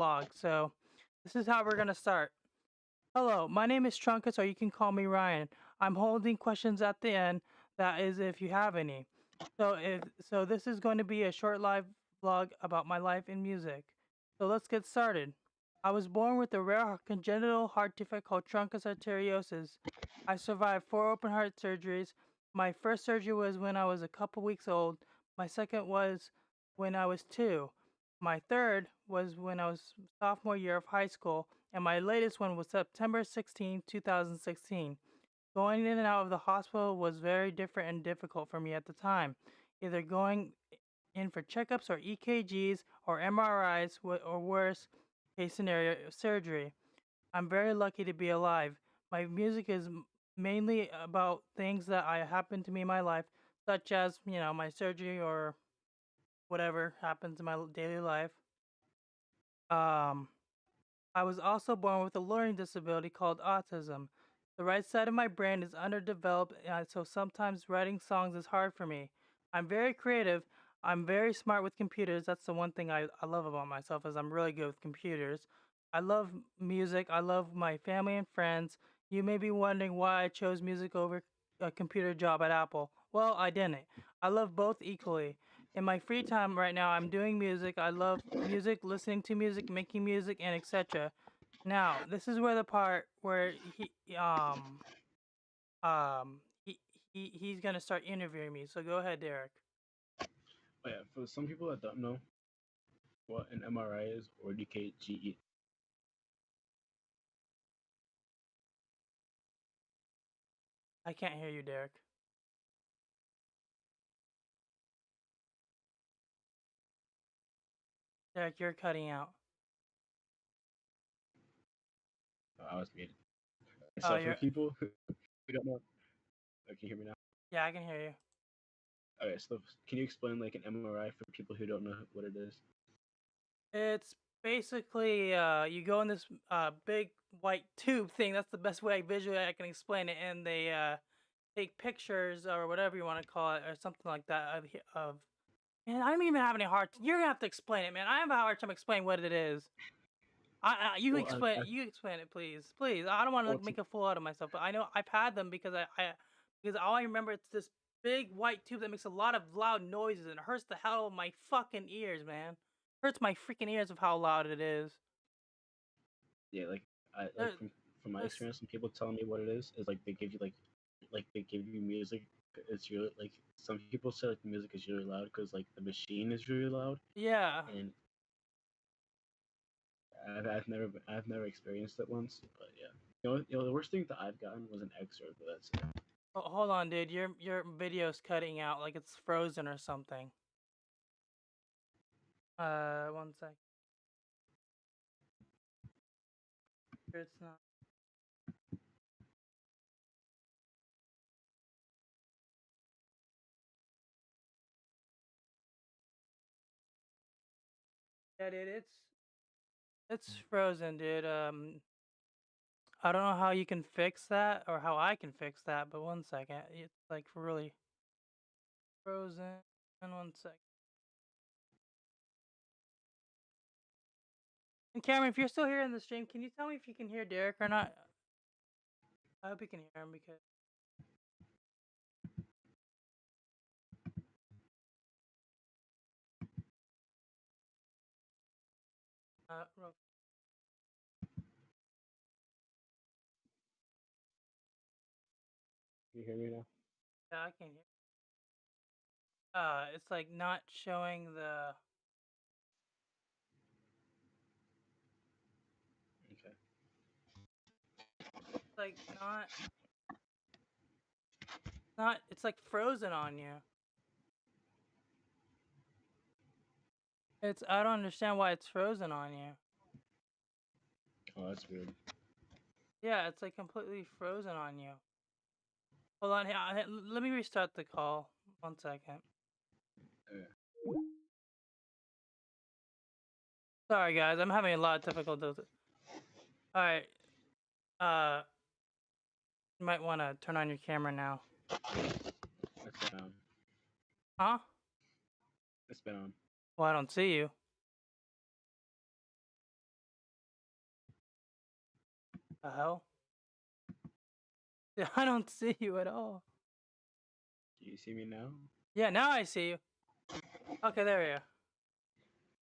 vlog. So this is how we're gonna start. Hello, my name is Truncus, or you can call me Ryan. I'm holding questions at the end. That is, if you have any. So this is going to be a short live vlog about my life in music. So let's get started. I was born with a rare congenital heart defect called truncus arteriosus. I survived 4 open heart surgeries. My first surgery was when I was a couple weeks old. My second was when I was 2. My third was when I was sophomore year of high school, and my latest one was September 16, 2016. Going in and out of the hospital was very different and difficult for me at the time, either going in for checkups or EKGs or MRIs or worse case scenario surgery. I'm very lucky to be alive. My music is mainly about things that I happen to me in my life, such as, my surgery or whatever happens in my daily life. Um, I was also born with a learning disability called autism. The right side of my brain is underdeveloped, so sometimes writing songs is hard for me. I'm very creative. I'm very smart with computers. That's the one thing I love about myself is I'm really good with computers. I love music. I love my family and friends. You may be wondering why I chose music over a computer job at Apple. Well, I didn't. I love both equally. In my free time right now, I'm doing music. I love music, listening to music, making music, and etc. Now, this is where the part where um he he's gonna start interviewing me. So go ahead, Derek. Oh yeah, for some people that don't know what an MRI is or DKGE, I can't hear you, Derek. Derek, you're cutting out. I was muted. Oh, So for you're people who don't know, can you hear me now? yeah, I can hear you. Okay, so can you explain like an MRI for people who don't know what it is? It's basically you go in this big white tube thing. That's the best way visually I can explain it, and they take pictures or whatever you want to call it or something like that of. Man, I don't even have any hard. You're gonna have to explain it, man. I have a hard time explaining what it is. You Well, explain it. You explain it, please, please. I don't want to well, like make a fool out of myself, but I know I've had them because because all I remember it's this big white tube that makes a lot of loud noises and it hurts the hell out of my fucking ears, man. Hurts my freaking ears of how loud it is. yeah, like I like There, from my there's, experience, when people tell me what it is like they give you like they give you music. It's really like some people say like the music is really loud because like the machine is really loud, yeah. and I've never experienced it once, but yeah. The worst thing that I've gotten was an X-ray, but that's it. Oh, hold on, dude. Your video's cutting out like it's frozen or something. One sec. It's not. Yeah, dude. It's frozen, dude. I don't know how you can fix that or how I can fix that, but one second. It's like really frozen. One second. And Cameron, if you're still here in the stream, can you tell me if you can hear Derek or not? I hope you can hear him because real- You hear me now? yeah, I can hear. It's like not showing the. Okay. It's like not. It's like frozen on you. It's. I don't understand why it's frozen on you. Oh, that's weird. Yeah, it's like completely frozen on you. Hold on, let me restart the call. One second. Okay. Sorry, guys, I'm having a lot of difficulties. All right, uh, you might want to turn on your camera now. It's been on. Huh? It's been on. Well, I don't see you. The hell? I don't see you at all. Do you see me now? Yeah, now I see you. Okay, there we go.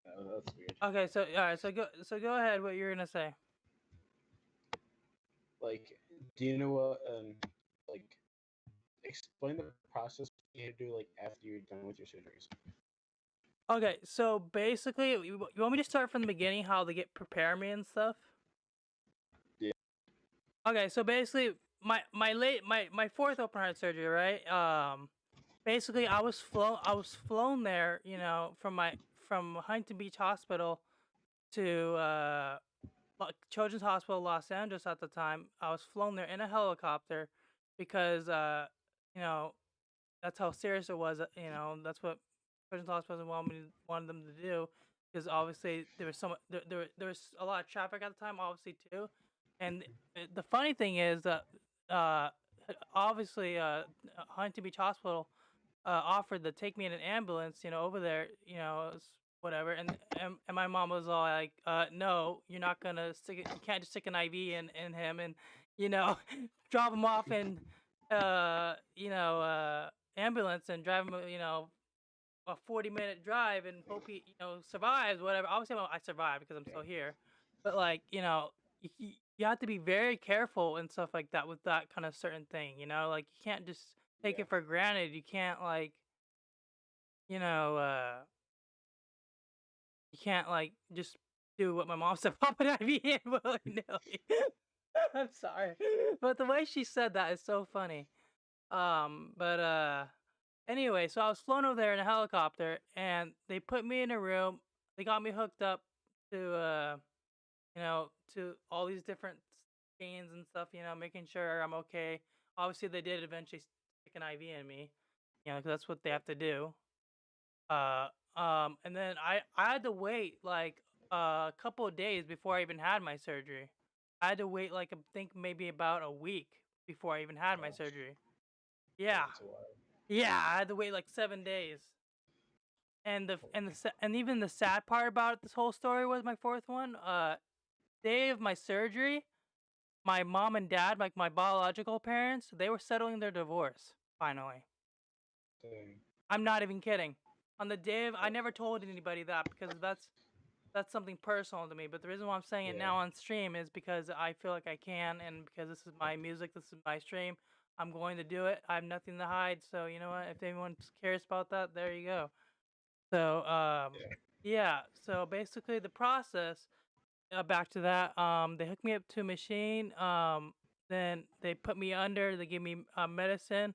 Oh, that's weird. Okay, so all right, so go ahead. What you're gonna say? Like, do you know what? Like, explain the process you do like after you're done with your surgeries. Okay, so basically, you want me to start from the beginning, how they get prepare me and stuff? Yeah. Okay, so basically, my fourth open heart surgery, right? Basically, I was flown there, from Huntington Beach Hospital to Children's Hospital Los Angeles at the time. I was flown there in a helicopter because you know that's how serious it was. That's what Children's Hospital wanted them to do, because obviously there was a lot of traffic at the time, obviously too, and the funny thing is that uh, obviously Huntington Beach Hospital offered to take me in an ambulance, over there, whatever, and my mom was all like, no, you're not gonna stick it, you can't just stick an IV in him and you know drop him off in ambulance and drive him, a 40-minute drive and hope he, survives, whatever. Obviously, I survived because I'm Yeah. still here, but like, you have to be very careful and stuff like that with that kind of certain thing. Like you can't just take Yeah. it for granted. You can't like, you know, uh, you can't like just do what my mom said, pop an IV in willy nilly. I'm sorry, but the way she said that is so funny. But anyway, so I was flown over there in a helicopter, and they put me in a room. They got me hooked up to to all these different scans and stuff. Making sure I'm okay. Obviously, they did eventually stick an IV in me. 'Cause that's what they have to do. Uh, and then I had to wait like a couple of days before I even had my surgery. I had to wait like I think maybe about a week before I even had my Gosh, surgery. Yeah, that's a lot. yeah, I had to wait like 7 days. And even the sad part about this whole story was my fourth one. Day of my surgery, my mom and dad, like my biological parents, they were settling their divorce finally. Dang. I'm not even kidding. On the day of, I That's, never told anybody that because that's something personal to me. But the reason why I'm saying it yeah. now on stream is because I feel like I can, and because this is my music, this is my stream. I'm going to do it. I have nothing to hide. So you know what? If anyone cares about that, there you go. So Yeah. yeah. So basically, the process. Back to that. They hooked me up to a machine. Then they put me under. They gave me medicine.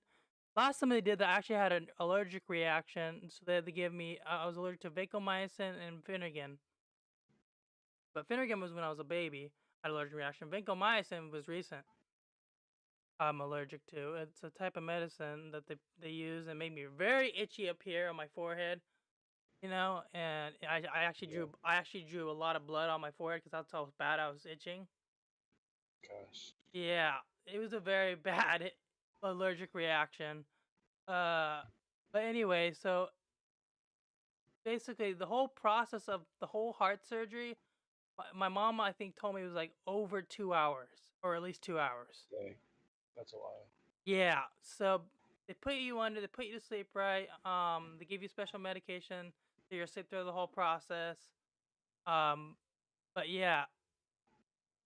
Last time they did that, I actually had an allergic reaction, so they had to give me. I was allergic to vancomycin and Finnegan. But Finnegan was when I was a baby. I had an allergic reaction. Vancomycin was recent. I'm allergic to. It's a type of medicine that they use and made me very itchy up here on my forehead. And Yeah. I actually drew a lot of blood on my forehead because that's how bad I was itching. Gosh. Yeah, it was a very bad allergic reaction. Uh, but anyway, so basically the whole process of the whole heart surgery, my mom I think told me it was like over 2 hours or at least 2 hours. Dang. That's a lot. Yeah, so they put you under, they put you to sleep, right? They give you special medication so you're sleep through the whole process. Um, but yeah,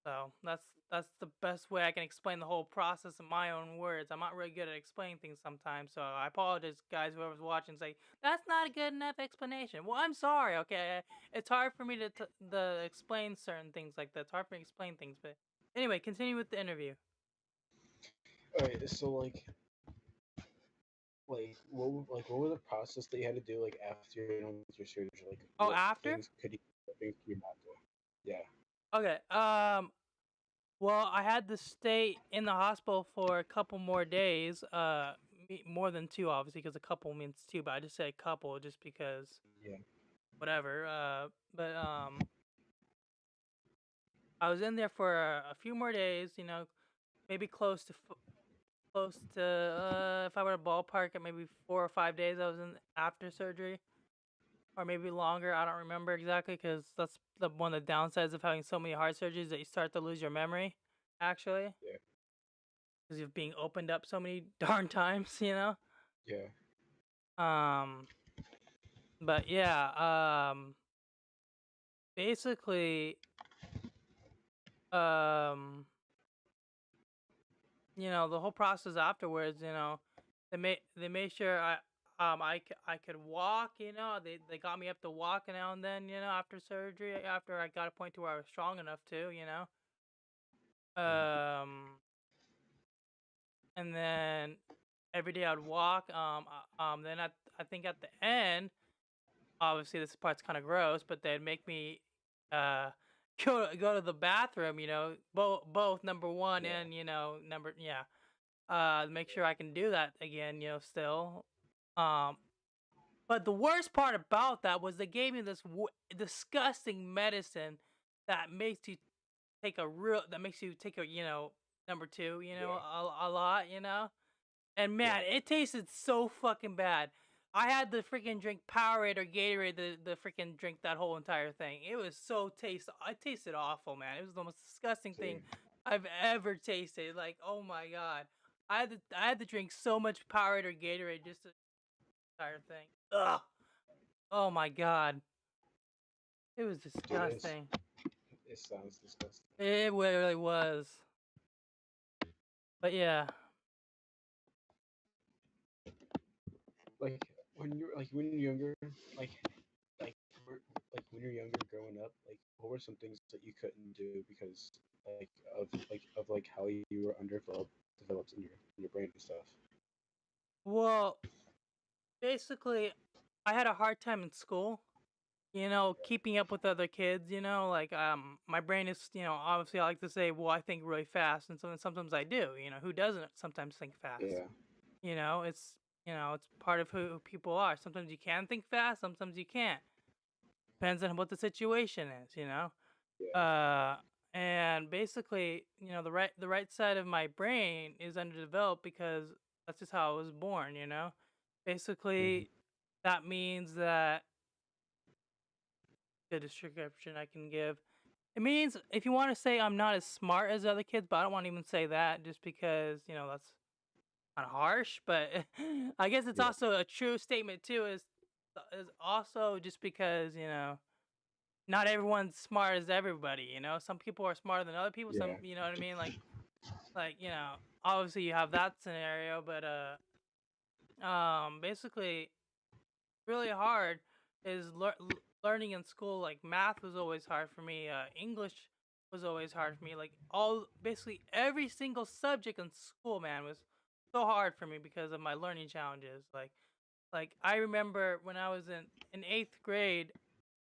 so that's the best way I can explain the whole process in my own words. I'm not really good at explaining things sometimes, so I apologize, guys. Whoever's watching, say that's not a good enough explanation. Well, I'm sorry. Okay, it's hard for me to explain certain things like that. It's hard for me to explain things, but anyway, continue with the interview. All right. So what were the process that you had to do like after you're done with your surgery? Like Oh, what after? things could you not do? Yeah. Okay. Well, I had to stay in the hospital for a couple more days. More than two, obviously, because a couple means two. But I just say a couple just because Yeah. whatever. But I was in there for a few more days. Maybe close to if I were to ballpark it, maybe 4 or 5 days. I was in after surgery, or maybe longer. I don't remember exactly because that's one of the downsides of having so many heart surgeries that you start to lose your memory. actually, Yeah. because you're being opened up so many darn times, you know. Yeah. Um, but yeah, basically, um, the whole process afterwards, they made sure I could walk, they got me up to walk now and then, after surgery, after I got a point to where I was strong enough to. Mhm. Um, and then every day I'd walk. Then I think at the end, obviously this part's kind of gross, but they'd make me uh go to the bathroom. Both number one Yeah. and number yeah. Make sure I can do that again. Still. Um, but the worst part about that was they gave me this disgusting medicine that makes you that makes you take a number two Yeah. a lot and Yeah. man, it tasted so fucking bad. I had to freaking drink Powerade or Gatorade, the freaking drink that whole entire thing. It was so it tasted awful, man. It was the most disgusting thing Same. I've ever tasted. Like, oh my god, I had to drink so much Powerade or Gatorade just to the entire thing. Ugh. Oh my god, it was Dude, disgusting. it sounds disgusting. It really was. But yeah. Like when you're younger, like like we're- like when you're younger growing up, like what were some things that you couldn't do because of how you were developed in your brain and stuff. Well, basically, I had a hard time in school. Keeping up with other kids, like my brain is, obviously I like to say, well, I think really fast, and sometimes I do. Who doesn't sometimes think fast? Yeah. It's part of who people are. Sometimes you can think fast, sometimes you can't. Depends on what the situation is. Yeah. Uh, and basically, the right side of my brain is underdeveloped because that's just how I was born. Hmm. Basically, that means that the description I can give. It means if you want to say I'm not as smart as other kids, but I don't want to even say that just because that's kind of harsh. But I guess it's Yeah. also a true statement too. Is also just because not everyone's smart as everybody. Some people are smarter than other people. Some Yeah. you know what I mean. Like obviously you have that scenario, but basically really hard is learning in school. Like math was always hard for me. English was always hard for me. Like basically every single subject in school, man, was so hard for me because of my learning challenges. Like I remember when I was in eighth grade,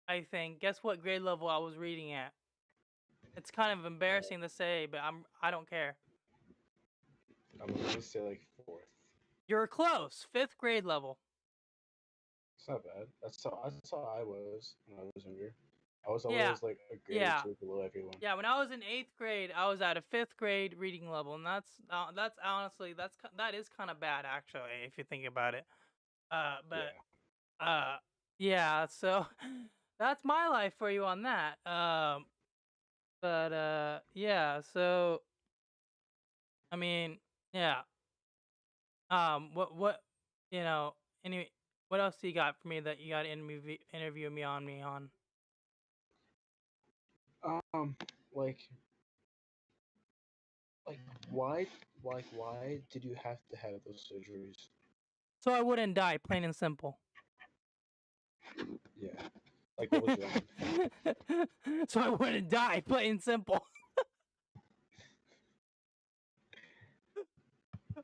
I think. Guess what grade level I was reading at? It's kind of Uh, embarrassing to say, but I don't care. I'm gonna say like fourth. You're close, fifth grade level. It's not bad. That's how I was when I was younger. I was Yeah, always like a grade or yeah. two below everyone. Yeah, when I was in eighth grade, I was at a fifth grade reading level, and that's honestly that is kind of bad actually if you think about it. But Yeah. yeah, so that's my life for you on that. But yeah, so I mean, yeah. What you know? Any what else do you got for me that you got to interview me on? Um, like like why why did you have to have those surgeries? So I wouldn't die, plain and simple. Yeah. Like what was wrong? So I wouldn't die, plain and simple.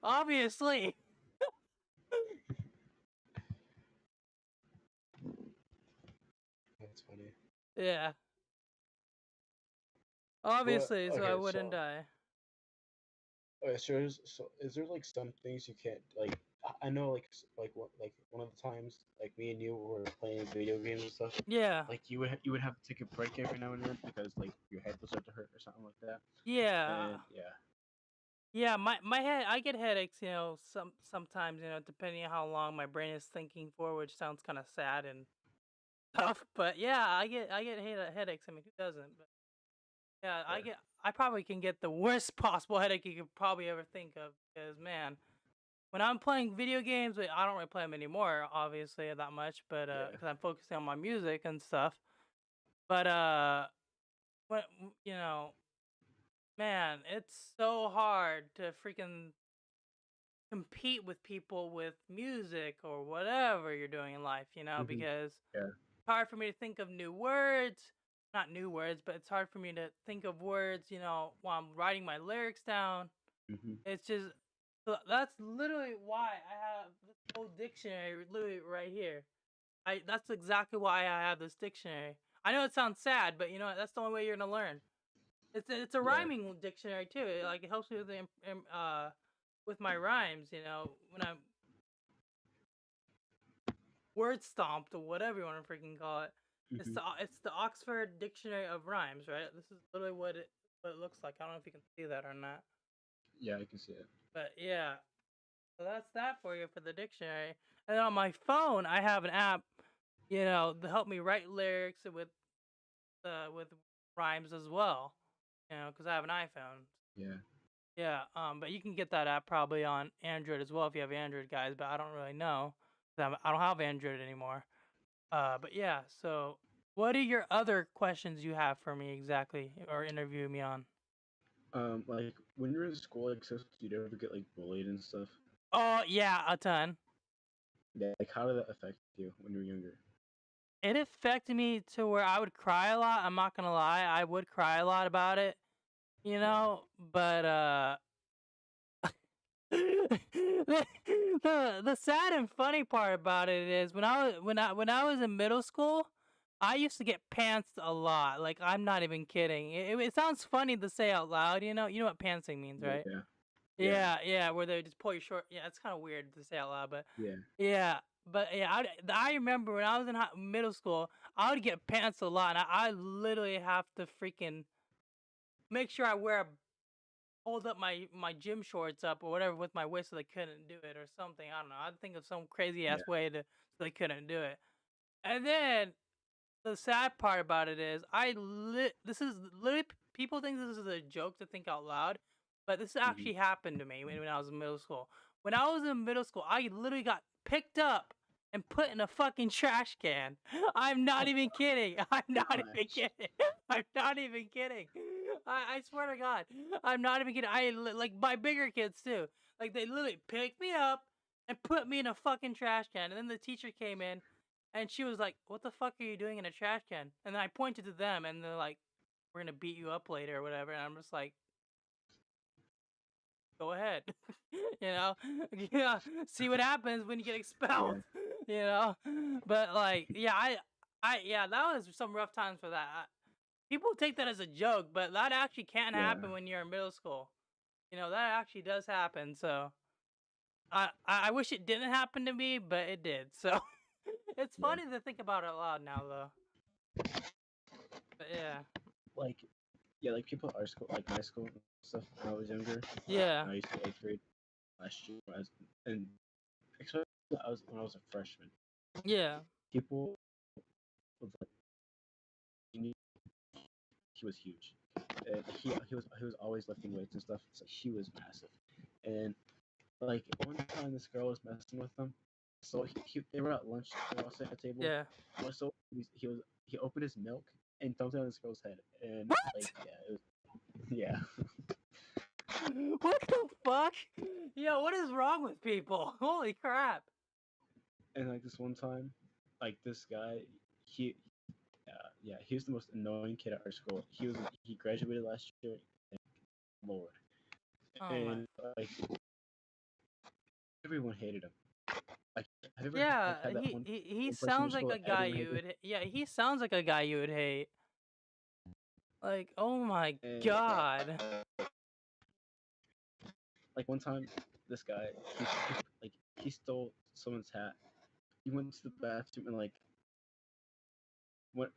Obviously. That's funny. Yeah. But Obviously, so I okay, wouldn't so die. okay, so is there like some things you can't like? I know like what like one of the times like me and you were playing video games and stuff. Yeah. Like you would have to take a break every now and then because like your head will start to hurt or something like that. Yeah. And yeah, Yeah, my head I get headaches, sometimes, depending on how long my brain is thinking for, which sounds kind of sad and tough, but yeah, I get headaches. I mean, who doesn't? But yeah, I sure. get I probably can get the worst possible headache you could probably ever think of. Because man, when I'm playing video games, I don't really play them anymore, obviously that much, but Yeah. because I'm focusing on my music and stuff. But when man, it's so hard to freaking compete with people with music or whatever you're doing in life, Mhm. because Yeah. it's hard for me to think of new words. Not new words, but it's hard for me to think of words, while I'm writing my lyrics down. Mhm. It's just that's literally why I have this whole dictionary literally right here. I That's exactly why I have this dictionary. I know it sounds sad, but that's the only way you're gonna learn. It's a Yeah. rhyming dictionary too. It helps me with with my rhymes. When I'm word stomped or whatever you want to freaking call it. Mhm. It's the Oxford Dictionary of Rhymes, right? This is literally what it looks like. I don't know if you can see that or not, Yeah, I can see it. but yeah. So that's that for you for the dictionary. And on my phone, I have an app, to help me write lyrics with rhymes as well. Because I have an iPhone. Yeah. Yeah. But you can get that app probably on Android as well if you have Android, guys. But I don't really know. 'Cause I don't have Android anymore. But yeah. So, what are your other questions you have for me exactly, or interview me on? Like when you're in school, like, so did you ever get like bullied and stuff? Oh yeah, a ton. Yeah. Like, how did that affect you when you were younger? It affected me to where I would cry a lot. I'm not gonna lie, I would cry a lot about it, Yeah. but the sad and funny part about it is when I was in middle school, I used to get pantsed a lot. Like I'm not even kidding. It sounds funny to say out loud. You know what pantsing means, right? Yeah. Yeah. Yeah, yeah, where they just pull your short. Yeah, it's kind of weird to say out loud, but Yeah. yeah, but yeah, I remember when I was in middle school, I would get pants a lot. And I literally have to freaking make sure I hold up my gym shorts up or whatever with my waist so they couldn't do it or something. I don't know. I'd think of some crazy ass Yeah. way so they couldn't do it. And then the sad part about it is this is literally people think this is a joke to think out loud, but this Mhm. actually happened to me when I was in middle school. When I was in middle school, I literally got picked up and put in a fucking trash can. I'm not even kidding. I'm not even Gosh. kidding. I'm not even kidding. I swear to God, I'm not even kidding. Like by bigger kids too. Like they literally picked me up and put me in a fucking trash can, and then the teacher came in and she was like, "What the fuck are you doing in a trash can?" And then I pointed to them, and they're like, "We're gonna beat you up later or whatever." And I'm just like, "Go ahead," you know, yeah. See what happens when you get expelled, Yeah. you know. But like, yeah, yeah, that was some rough times for that. People take that as a joke, but that actually can Yeah. happen when you're in middle school. That actually does happen. So I wish it didn't happen to me, but it did. So it's Yeah. funny to think about it out loud now, though. But yeah. Like, yeah, like people at our school, like my school and stuff. When I was younger, Yeah. when I used to 8th grade last year, and especially when I was a freshman, Yeah. people was like, he knew he was huge. And he was always lifting weights and stuff. So he was massive. And like one time, this girl was messing with him. So they were at lunch. They were all sitting at the table. Yeah. So he opened his milk and dumped it on this girl's head. And What? like yeah, What the fuck? Yo, what is wrong with people? Holy crap. and like this one time, like this guy, he yeah, he was the most annoying kid at our school. He graduated last year. And Lord, Oh my. and like everyone hated him. Like have you ever Yeah, like had that he one person in your sounds like school a that guy everyone you hated? would. Yeah, he sounds like a guy you would hate. Like, oh my And god. like one time, this guy he stole someone's hat. He went to the bathroom and like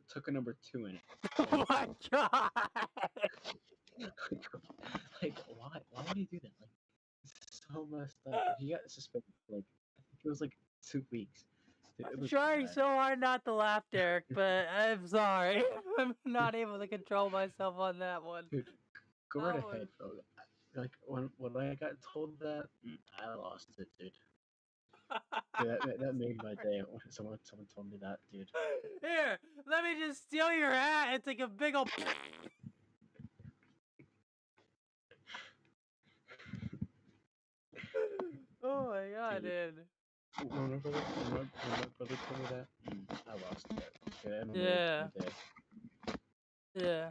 took a number 2 in it. Oh my god. Like why would he do that? Like it's so messed up. He got suspended for, like I think it was like 2 weeks. Dude, it I'm was trying bad. so hard not to laugh, Derek, but I'm sorry. I'm not able to control myself on that one. Dude, Go right That ahead, was bro. Like when I got told that, I lost it, dude. That made my day when someone told me that, dude. Here, let me just steal your hat and take a big ol' Oh my god, Dude. dude. When my brother told me that, I lost it. Okay, that made Yeah, my day. yeah.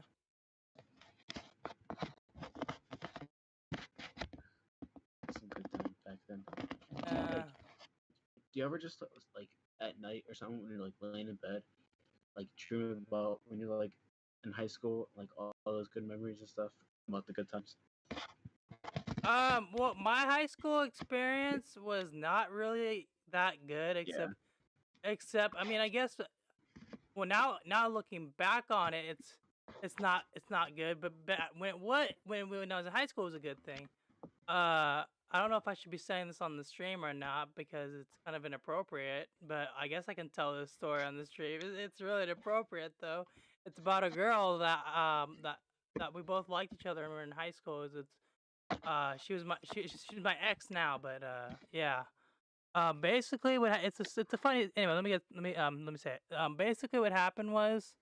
Some good time back then. Uh, Do you ever just like at night or something when you're like laying in bed, like dreaming about when you're like in high school, like all those good memories and stuff about the good times? well, my high school experience was not really that good, Yeah. except, I mean, I guess, well, now looking back on it, it's not good. But when I was in high school, it was a good thing. I don't know if I should be saying this on the stream or not because it's kind of inappropriate, but I guess I can tell this story on the stream. It's really inappropriate though. It's about a girl that we both liked each other when we were in high school. She's my ex now, but yeah. Basically, it's a funny. Anyway, let me say it. Basically, what happened was,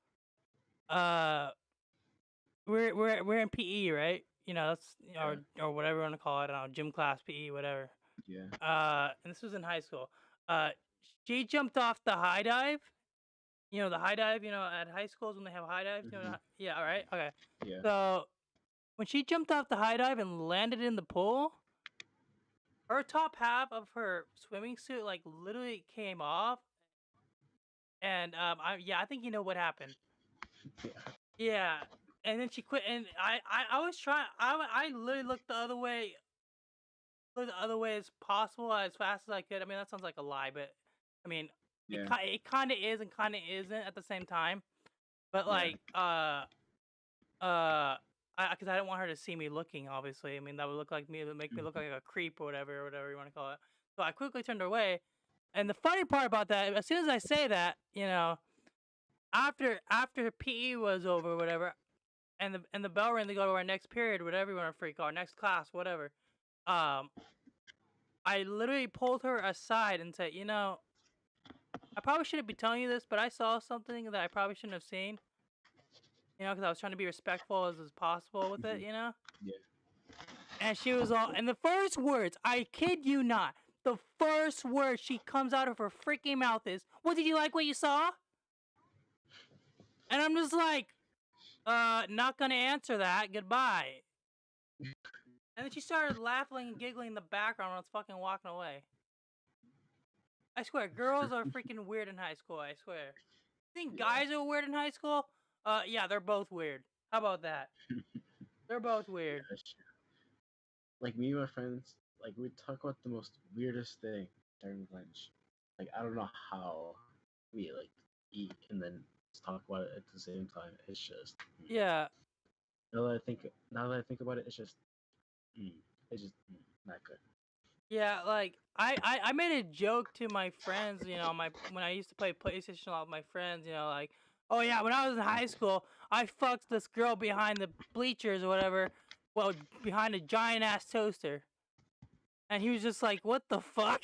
uh, we're in PE, right? You know, that's Yeah. or whatever you want to call it. I don't know, gym class, PE, whatever. Yeah. And this was in high school. Uh, she jumped off the high dive. You know the high dive. You know at high schools when they have high dives. You know, Mhm. yeah. All right. Okay. Yeah. So when she jumped off the high dive and landed in the pool, her top half of her swimming suit like literally came off, and I think you know what happened. Yeah. Yeah, and then she quit, and I was trying. I literally looked the other way as possible, as fast as I could. I mean, that sounds like a lie, but I mean, Yeah. it kind of is and kind of isn't at the same time. But Yeah. like, because I didn't want her to see me looking. Obviously, I mean that would look like me, it would make me look like a creep or whatever you want to call it. So I quickly turned her away. And the funny part about that, as soon as I say that, you know, after PE was over, whatever, and the bell rang to go to our next period, whatever you want to freak, our next class, whatever. Um, I literally pulled her aside and said, you know, I probably shouldn't be telling you this, but I saw something that I probably shouldn't have seen. You know, because I was trying to be respectful as possible with it. Mhm. You know, Yeah. and she was all, and the first words, I kid you not, the first word she comes out of her freaking mouth is, "What did you like? What you saw?" And I'm just like, not gonna answer that. Goodbye. And then she started laughing and giggling in the background when I was fucking walking away. I swear, girls are freaking weird in high school. I swear. Think Yeah. guys are weird in high school? Yeah, they're both weird. How about that? They're both weird. That's true. Like me and my friends, like we talk about the most weirdest thing during lunch. Like I don't know how we like eat and then talk about it at the same time. It's just Yeah, now that I think about it, it's just mm, it's just not good. yeah. Like I made a joke to my friends. You know, my when I used to play PlayStation a lot with my friends. You know, like, oh yeah, when I was in high school, I fucked this girl behind the bleachers or whatever. Well, behind a giant ass toaster, and he was just like, "What the fuck?"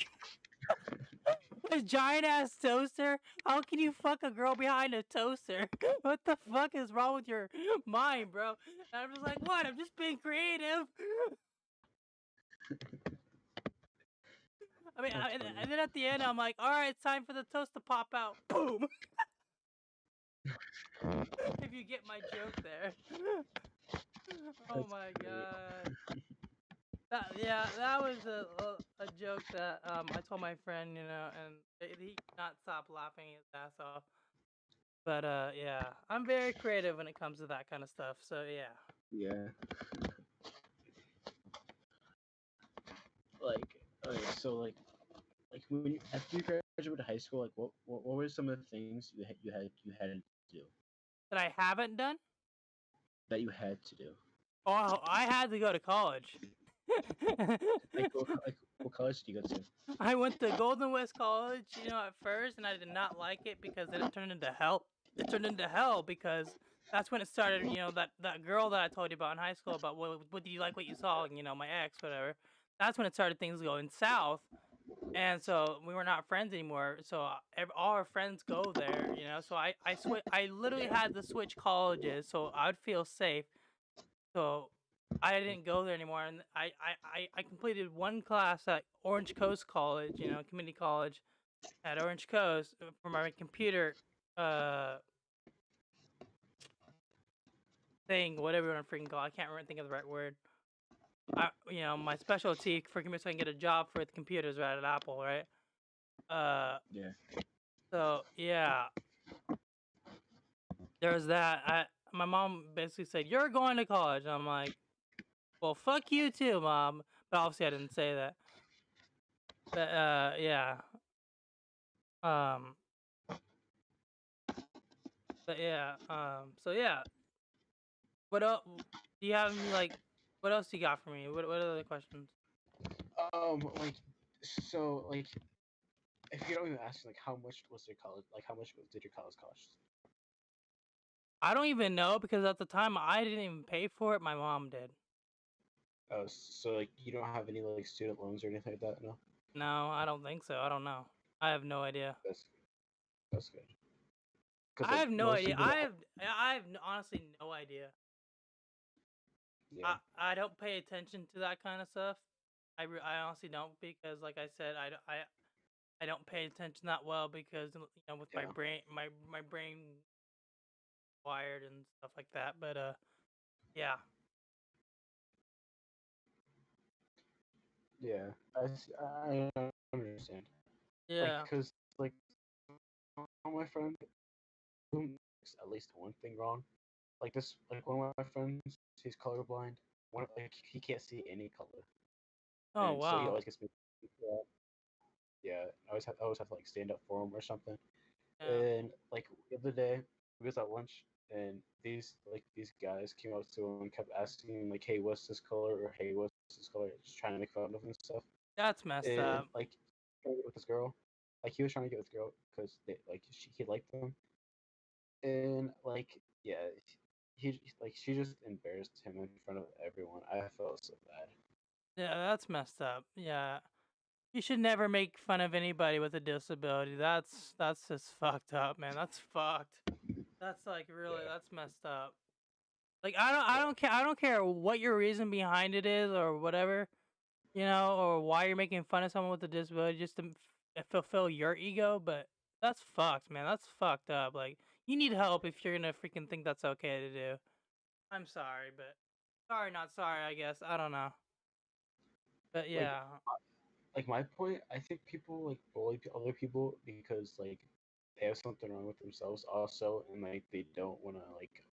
A giant ass toaster? How can you fuck a girl behind a toaster? What the fuck is wrong with your mind, bro? And I'm just like, what? I'm just being creative. I mean, That's and, funny. and then at the end, I'm like, all right, it's time for the toast to pop out. Boom. If you get my joke there. Oh That's my great. god. That was a joke that I told my friend, you know, and he could not stop laughing his ass off. But yeah, I'm very creative when it comes to that kind of stuff. So yeah. Yeah. Like okay, so like when you, after you graduated high school, like what were some of the things you had to do That I haven't done? that you had to do? Oh, I had to go to college. Like what college did you go to? I went to Golden West College, you know, at first, and I did not like it because then it turned into hell. It turned into hell because that's when it started. That girl that I told you about in high school about what did you like what you saw? My ex, whatever. That's when it started things going south. And so we were not friends anymore. So all our friends go there. So I literally Yeah. had to switch colleges so I'd feel safe. So I didn't go there anymore, and I completed one class at Orange Coast College, community college at Orange Coast for my computer uh thing, whatever you want to freaking call it. I can't remember think of the right word. My specialty for computer so I can get a job for the computers right at Apple, right? Uh, Yeah. so yeah, there was that. My mom basically said, "You're going to college." And I'm like, "Well, fuck you too, mom." But obviously, I didn't say that. But yeah. Um, but yeah. So yeah. What else? Do you have any like? What else do you got for me? What other questions? Like, so, like, if you don't even ask, like, how much was your college? Like, how much did your college cost? I don't even know because at the time I didn't even pay for it. My mom did. Oh, so like, you don't have any like student loans or anything like that? No. No, I don't think so. I don't know. I have no idea. That's good. Because I like have no most idea. people don't. Honestly no idea. Yeah. I don't pay attention to that kind of stuff. I honestly don't because, like I said, I don't pay attention that well because with my Yeah. brain my brain wired and stuff like that. But yeah, Yeah. I understand. Like, yeah, cause like all my friends do at least one thing wrong. Like this, like one of my friends, he's colorblind. Like he can't see any color, oh and so he wow, always gets me. Yeah, I always have to like stand up for him or something. yeah, And like the other day, we was at lunch, and these guys came up to him and kept asking him like, "Hey, what's this color?" or "Hey, what's this color?" Just trying to make fun of him and stuff. that's messed And up. like trying to get with this girl, like he was trying to get with this girl because he liked them, and like yeah, he like she just embarrassed him in front of everyone. I felt so bad. Yeah, that's messed up. Yeah, you should never make fun of anybody with a disability. That's just fucked up, man. That's fucked. That's like really Yeah, that's messed up. Like I don't care what your reason behind it is or whatever, or why you're making fun of someone with a disability just to fulfill your ego, but that's fucked, man. That's fucked up. Like you need help if you're gonna freaking think that's okay to do. I'm sorry, but sorry, not sorry. I guess I don't know, but like yeah, like my point. I think people like bully other people because like they have something wrong with themselves also, and like they don't want to like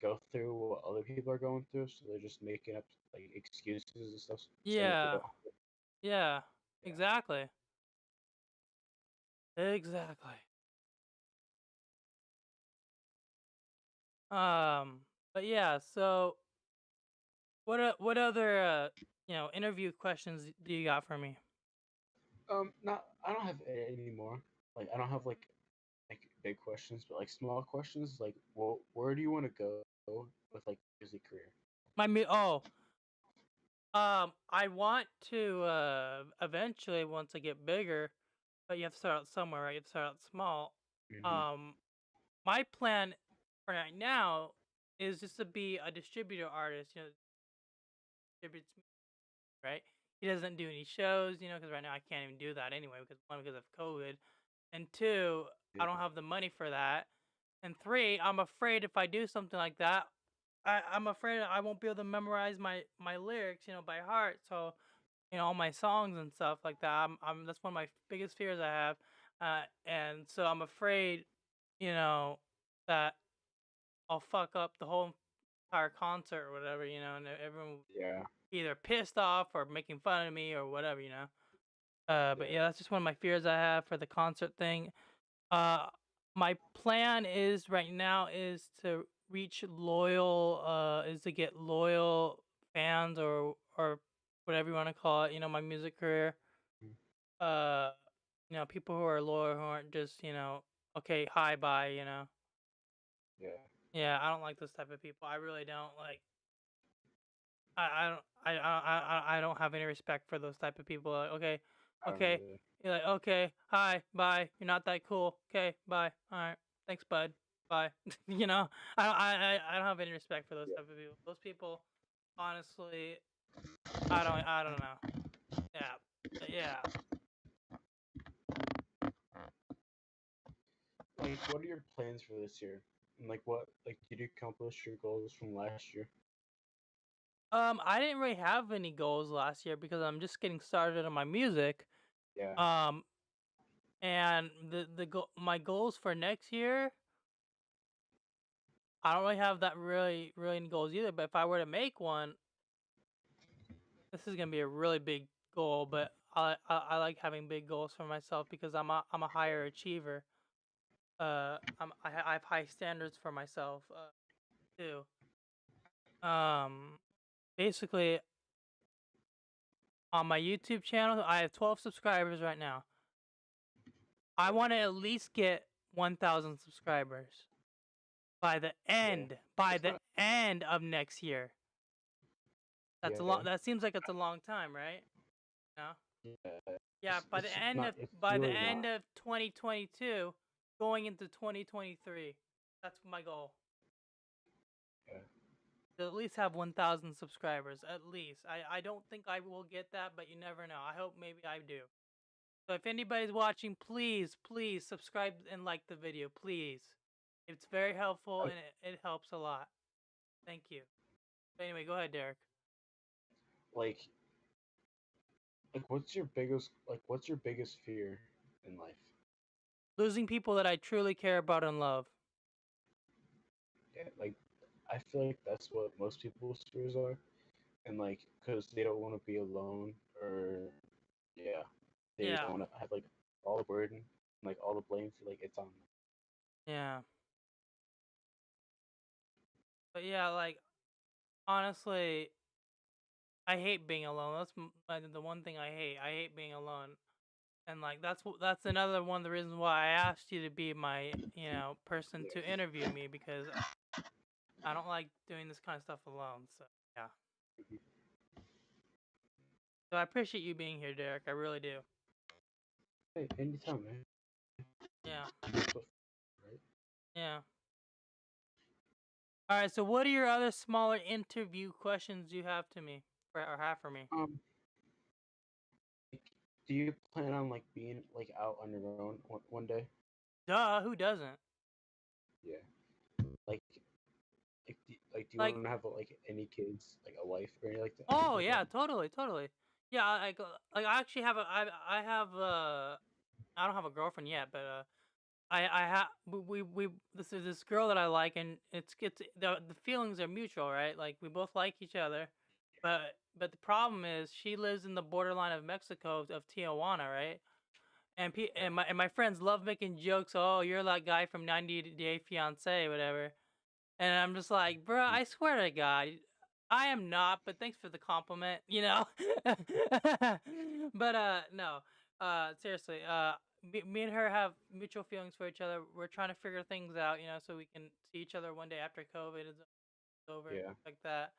go through what other people are going through, so they're just making up like excuses and stuff so that they yeah, don't. yeah, Yeah. exactly, exactly. But yeah, so what other interview questions do you got for me? Not I don't have any more. Like I don't have like big questions, but like small questions. Like, where do you want to go with like music career? Oh, I want to eventually once I get bigger, but you have to start out somewhere, right? You have to start out small. Hmm. Um, my plan for right now is just to be a distributor artist. Distributes music, right? He doesn't do any shows, because right now I can't even do that anyway because one because of COVID, and two, I Yeah. don't have the money for that, and three, I'm afraid if I do something like that, I'm afraid I won't be able to memorize my lyrics, by heart. So all my songs and stuff like that. That's one of my biggest fears I have, and so I'm afraid, that I'll fuck up the whole entire concert or whatever, and everyone will Yeah. be either pissed off or making fun of me or whatever. But Yeah. yeah, that's just one of my fears I have for the concert thing. Uh, my plan is right now is to reach loyal, is to get loyal fans or whatever you want to call it. My music career. Mm. Uh, people who are loyal who aren't just okay, hi, bye. Yeah. Yeah, I don't like those type of people. I really don't like. I don't I don't have any respect for those type of people. Like, okay, I don't okay, either. you're like, okay, hi, bye. You're not that cool. Okay, bye. All right, thanks, bud. Bye. You know, I don't have any respect for those Yeah. type of people. Those people, honestly, I don't know. Yeah, Like, what are your plans for this year? And like, what like did you accomplish your goals from last year? I didn't really have any goals last year because I'm just getting started on my music. Yeah. Um, and my goals for next year, I don't really have that really any goals either. But if I were to make one, this is gonna be a really big goal. But I like having big goals for myself because I'm a higher achiever. I have high standards for myself too. Um, basically on my YouTube channel, I have 12 subscribers right now. I want to at least get 1,000 subscribers by the Yeah. end by It's the not. end of next year. That's a long. Yeah. That seems like it's a long time, right? No. Yeah. Yeah, It's not. It's by the really end not. of 2022, going into 2023. That's my goal. Yeah. To at least have 1,000 subscribers. At least. I don't think I will get that, but you never know. I hope maybe I do. So if anybody's watching, please subscribe and like the video, please. It's very helpful Like, and it helps a lot. Thank you. But anyway, go ahead, Derek. like, what's your biggest fear in life? Losing people that I truly care about and love. Yeah. Like, I feel like that's what most people's fears are, and like, cause they don't want to be alone, or yeah, they just Yeah, don't want to have like all the burden, like all the blame for like it's on them. yeah. But yeah, like honestly, I hate being alone. The one thing I hate. I hate being alone. And like that's another one of the reasons why I asked you to be my, person to Yeah. interview me because I don't like doing this kind of stuff alone. So, yeah. So I appreciate you being here, Derek. I really do. Hey, anytime, man. Yeah. That's what, right? Yeah. All right. So, what are your other smaller interview questions you have to me, or have for me? Like, do you plan on like being like out on your own one day? Duh. Who doesn't? Yeah. Like, do you Like, want to have like any kids, like a wife or anything oh like that? yeah, totally, totally. Yeah. Like I actually have I have I don't have a girlfriend yet, but I have we this is this girl that I like, and it's the feelings are mutual, right? Like we both like each other, but the problem is she lives in the borderline of Mexico of Tijuana, right? And Yeah. and my friends love making jokes. Oh, you're that guy from 90 Day Fiance, whatever. And I'm just like, bro, I swear to God, I am not. But thanks for the compliment, you know. But no, seriously, me and her have mutual feelings for each other. We're trying to figure things out, so we can see each other one day after COVID is over and Yeah. things like that.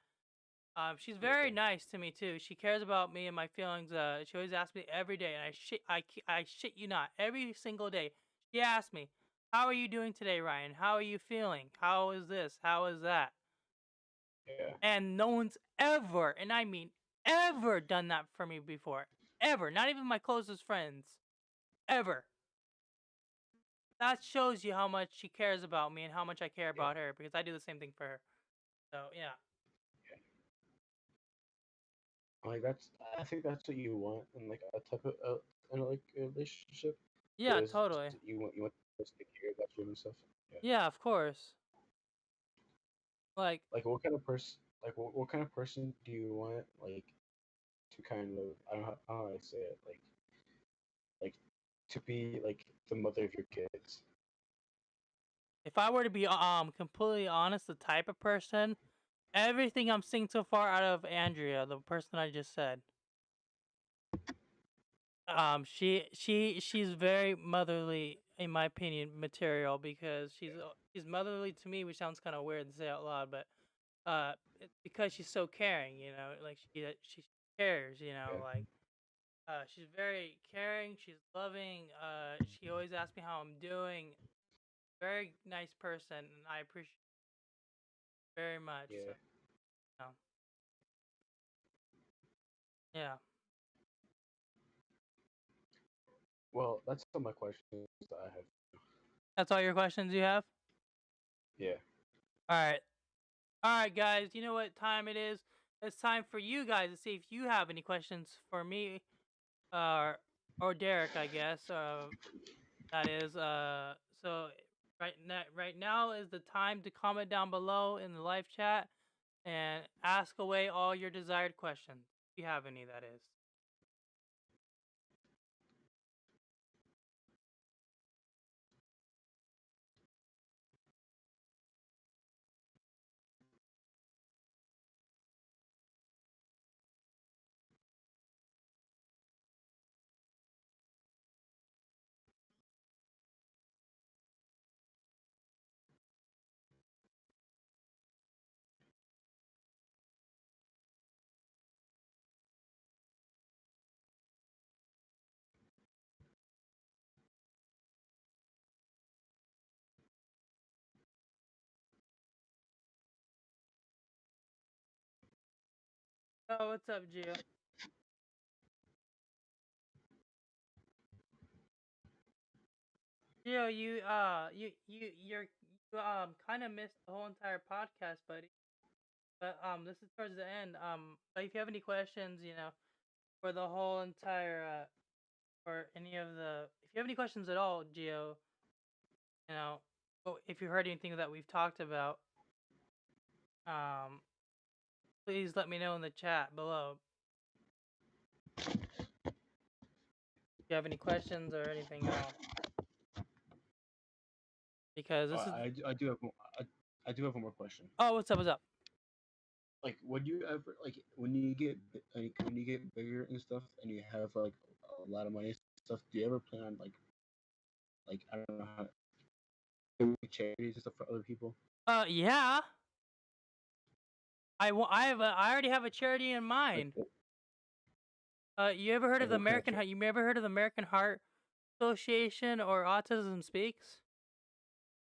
She's very Yeah. nice to me too. She cares about me and my feelings. She always asks me every day, and I shit you not, every single day. She asks me, "How are you doing today, Ryan? How are you feeling? How is this? How is that?" Yeah. And no one's ever, and I mean ever, done that for me before. Ever, not even my closest friends, ever. That shows you how much she cares about me and how much I care Yeah. about her because I do the same thing for her. So yeah, Like that's I think that's what you want in like a type of in like a relationship yeah, is totally. you want the person to care about you and stuff. Yeah. Yeah, of course. Like, Like what kind of person what kind of person do you want like to kind of I don't know how to say it like to be like the mother of your kids. if I were to be completely honest, the type of person, everything I'm seeing so far out of Andrea, the person I just said, she's very motherly in my opinion, material because she's motherly to me, which sounds kind of weird to say out loud, but because she's so caring, like she cares, Yeah. like she's very caring, she's loving, she always asks me how I'm doing. Very nice person, and I appreciate it very much. So, Yeah. you know, yeah, Well, that's all my questions that I have. that's all your questions you have. Yeah. All right. All right, guys. You know what time it is? It's time for you guys to see if you have any questions for me, uh, or Derek, I guess. That is. So right now is the time to comment down below in the live chat and ask away all your desired questions. If you have any, that is. Oh, what's up, Gio? Gio, you kind of missed the whole entire podcast, buddy. But this is towards the end. But if you have any questions, for the whole entire or any of the, if you have any questions at all, Gio, you know, if you heard anything that we've talked about, um, please let me know in the chat below. If you have any questions or anything else, because this is. I do have I do have one more question. Oh, what's up? What's up? Like, would you ever, like, when you get bigger and stuff, and you have like a lot of money and stuff, do you ever plan on like I don't know how doing charities and stuff for other people? Yeah. I already have a charity in Like, mind. You ever heard of the what kind of American? You ever heard of the American Heart Association or Autism Speaks?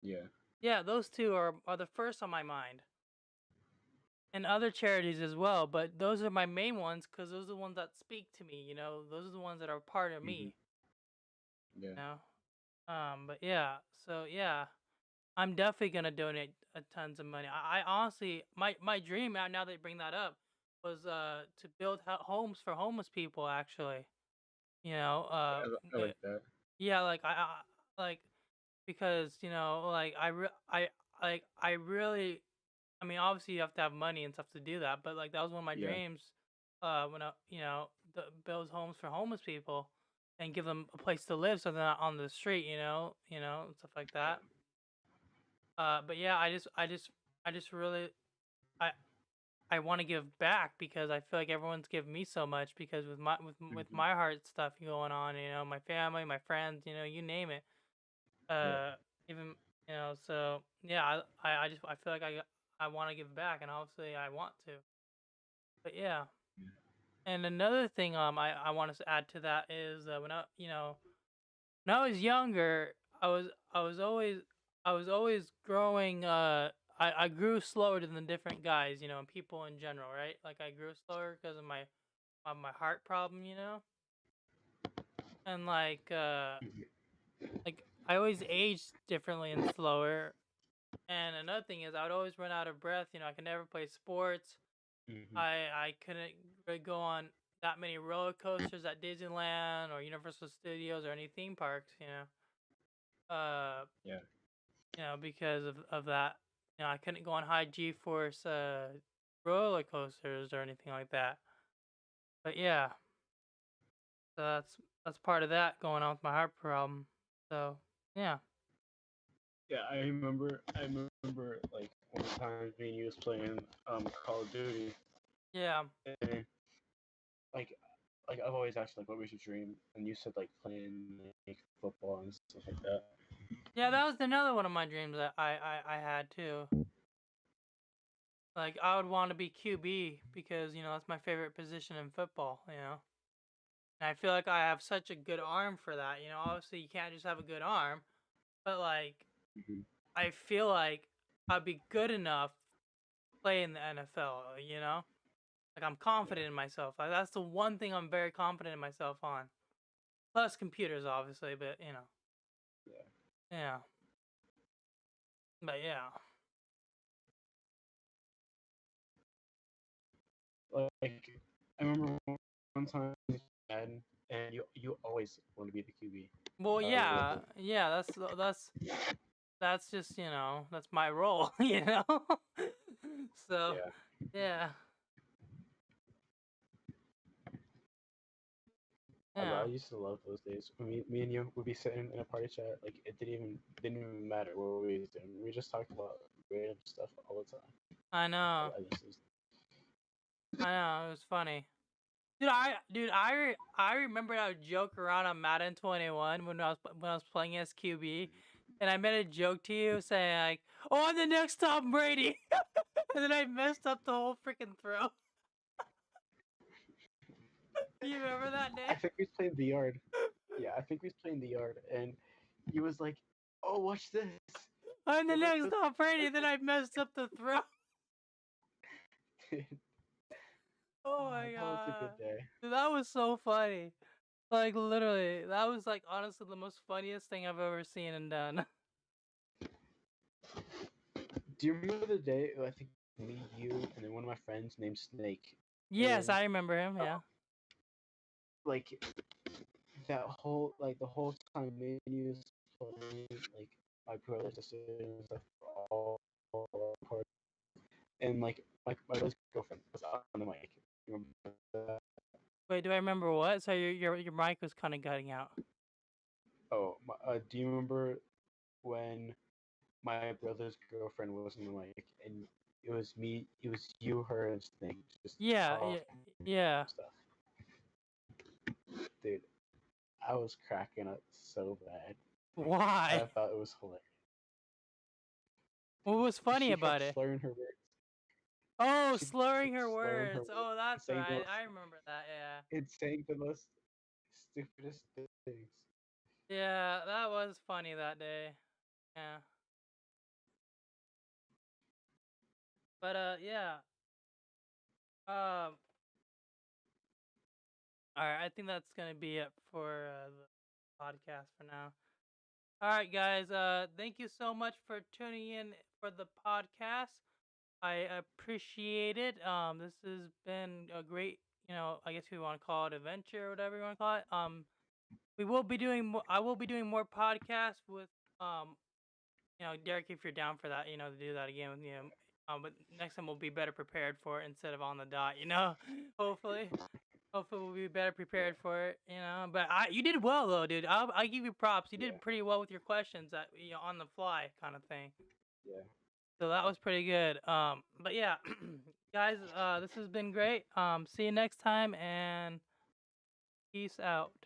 yeah. Yeah, those two are the first on my mind, and other charities as well. But those are my main ones because those are the ones that speak to me. Those are the ones that are part of Hmm. me. Yeah. You know. But yeah, so yeah, I'm definitely gonna donate tons of money. I honestly, my dream now that you bring that up was to build homes for homeless people. Actually, you know, uh, I uh, like that. yeah, like like because like I really, I mean, obviously you have to have money and stuff to do that, but like that was one of my Yeah. dreams. When I build homes for homeless people and give them a place to live so they're not on the street, and stuff like Yeah. that. But yeah, I just really, I I want to give back because I feel like everyone's given me so much because with Hmm. my heart stuff going on, my family, my friends, you name it. Yeah. Uh, even so yeah, I feel like I want to give back, and obviously I want to. But yeah, Yeah. and another thing I want to add to that is when I was younger, I was I was always I was always growing. I grew slower than the different guys, and people in general, right? Like I grew slower because of my heart problem, and like I always aged differently and slower. And another thing is I would always run out of breath. I could never play sports. Hmm. I couldn't really go on that many roller coasters at Disneyland or Universal Studios or any theme parks. Uh, Yeah. because of that. I couldn't go on high G-force roller coasters or anything like that. But yeah, so that's part of that going on with my heart problem. So yeah, Yeah. I remember like one time me and you was playing Call of Duty, yeah, and like I've always asked like what was your dream, and you said like playing like football and stuff like that. Yeah, that was another one of my dreams that I had too. Like I would want to be QB because that's my favorite position in football. And I feel like I have such a good arm for that. Obviously you can't just have a good arm, but like Mhm. I feel like I'd be good enough to play in the NFL. Like I'm confident in myself. Like that's the one thing I'm very confident in myself on. Plus computers obviously, but Yeah. yeah. But yeah. Like I remember one time Madden, and you always want to be the QB. Well, yeah. Like, Yeah, that's just, that's my role. So, yeah. yeah. I Yeah. used to love those days. When me and you would be sitting in a party chat, like it didn't even matter what we was doing. We just talked about random stuff all the time. I know. I know. It was funny. I remember I would joke around on Madden 21 when I was playing as QB, and I made a joke to you saying like, "Oh, I'm the next Tom Brady," and then I messed up the whole freaking throw. You remember that I day? think we was playing the yard. Yeah, I think we was playing the yard, and he was like, "Oh, watch this." I'm the It next was- Tom Brady, then I messed up the throw. Oh my that was a god. good day. Dude, that was so funny. Like literally, that was like honestly the most funniest thing I've ever seen and done. Do you remember the day? I think me, you, and then one of my friends named Snake, Yes, and I remember him, yeah. like that whole the whole time me and you was playing, like my brother's sister and stuff were all part, and like my brother's girlfriend was on the mic. You remember that? Wait, do I remember what? So your mic was kind of gutting out. Oh, do you remember when my brother's girlfriend was on the mic and it was you, her, and Snake just Yeah, talking yeah, yeah. stuff, dude. I was cracking up so bad. I Why? thought it was hilarious. What was funny She about kept it? slurring her words. Oh, She slurring her kept slurring her words. words Oh, and that's saying the right. most, I remember that. Yeah. and saying the most stupidest things. Yeah, that was funny that day. Yeah. But yeah. Um all right, I think that's going to be it for the podcast for now. All right, guys. Thank you so much for tuning in for the podcast. I appreciate it. This has been a great, I guess we want to call it adventure or whatever you want to call it. We will be doing more. I will be doing more podcasts with, Derek, if you're down for that, to do that again with but next time we'll be better prepared for it instead of on the dot. Hopefully. Hopefully we'll be better prepared for it. But you did well though, dude. I'll give you props. You Yeah, did pretty well with your questions that on the fly kind of thing. yeah. So that was pretty good. But yeah, guys, this has been great. See you next time and peace out.